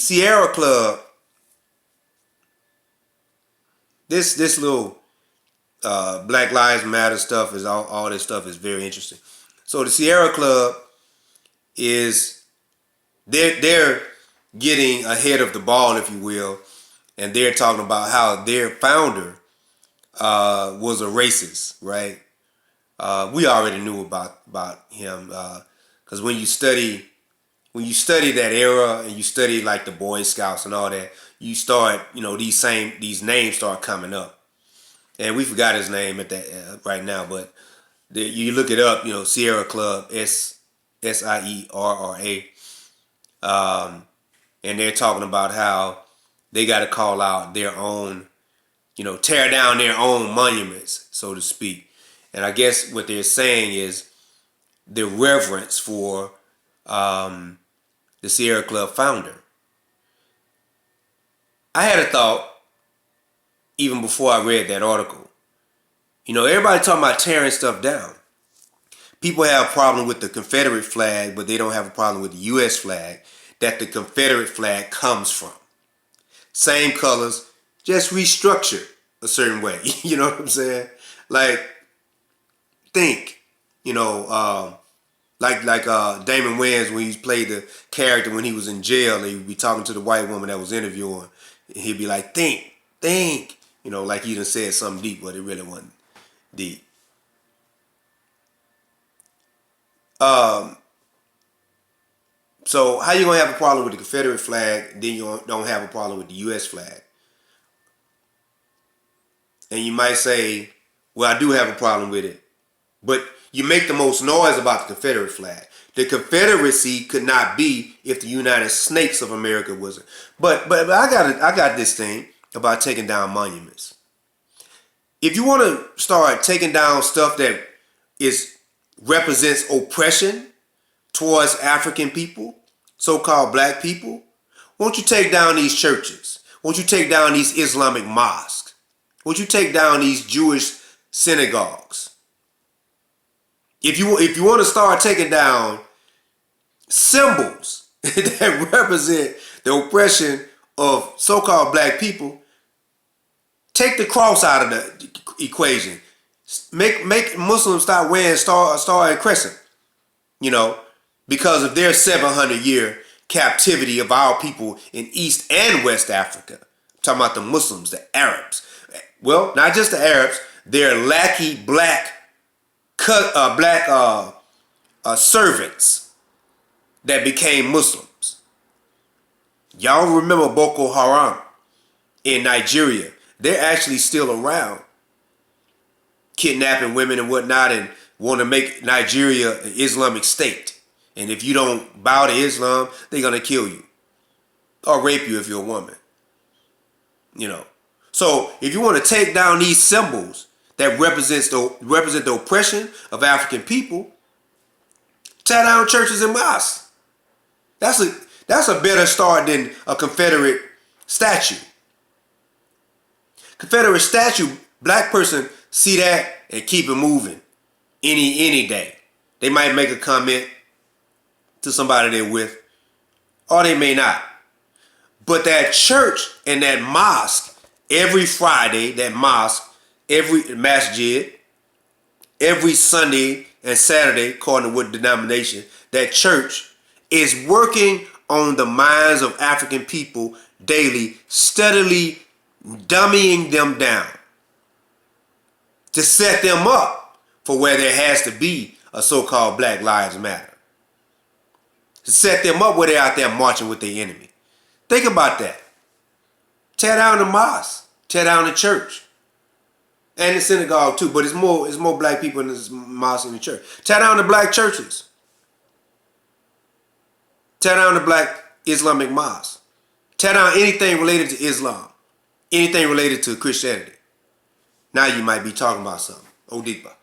Sierra Club, this little Black Lives Matter stuff is all this stuff is very interesting. So the Sierra Club is they're getting ahead of the ball, if you will, and they're talking about how their founder was a racist, right? We already knew about him because when you study that era and you study like the Boy Scouts and all that, you start these names start coming up, and we forgot his name at that right now, but you look it up, Sierra Club, Sierra, and they're talking about how they got to call out their own, tear down their own monuments, so to speak. And I guess what they're saying is the reverence for the Sierra Club founder. I had a thought even before I read that article. Everybody talking about tearing stuff down. People have a problem with the Confederate flag, but they don't have a problem with the U.S. flag that the Confederate flag comes from. Same colors, just restructured a certain way. You know what I'm saying? Like, think, like Damon Wayans when he played the character when he was in jail, and he would be talking to the white woman that was interviewing, and he'd be like, think, like he done said something deep, but it really wasn't deep. So how you gonna have a problem with the Confederate flag, then you don't have a problem with the U.S. flag? And you might say, well, I do have a problem with it, but you make the most noise about the Confederate flag. The Confederacy could not be if the United States of America wasn't. But I got this thing about taking down monuments. If you want to start taking down stuff that represents oppression towards African people, so-called black people, won't you take down these churches? Won't you take down these Islamic mosques? Won't you take down these Jewish synagogues? If you want to start taking down symbols that represent the oppression of so-called black people, take the cross out of the equation. Make Muslims start wearing star and crescent, because of their 700-year captivity of our people in East and West Africa. I'm talking about the Muslims, the Arabs. Well, not just the Arabs, they're lackey black servants that became Muslims. Y'all remember Boko Haram in Nigeria? They're actually still around, kidnapping women and whatnot, and want to make Nigeria an Islamic state. And if you don't bow to Islam, they're going to kill you or rape you if you're a woman. So if you want to take down these symbols that represent the oppression of African people, tear down churches and mosques. That's a better start than a Confederate statue. Confederate statue, black person see that and keep it moving any day. They might make a comment to somebody they're with, or they may not. But that church and that mosque, every Friday, that mosque, every masjid, every Sunday and Saturday, according to what denomination, that church is working on the minds of African people daily, steadily dumbing them down to set them up for where there has to be a so-called Black Lives Matter. To set them up where they're out there marching with their enemy. Think about that. Tear down the mosque. Tear down the church. And the synagogue too, but it's more black people in the mosque and the church. Tear down the black churches. Tear down the black Islamic mosque. Tear down anything related to Islam. Anything related to Christianity. Now you might be talking about something. Odipa.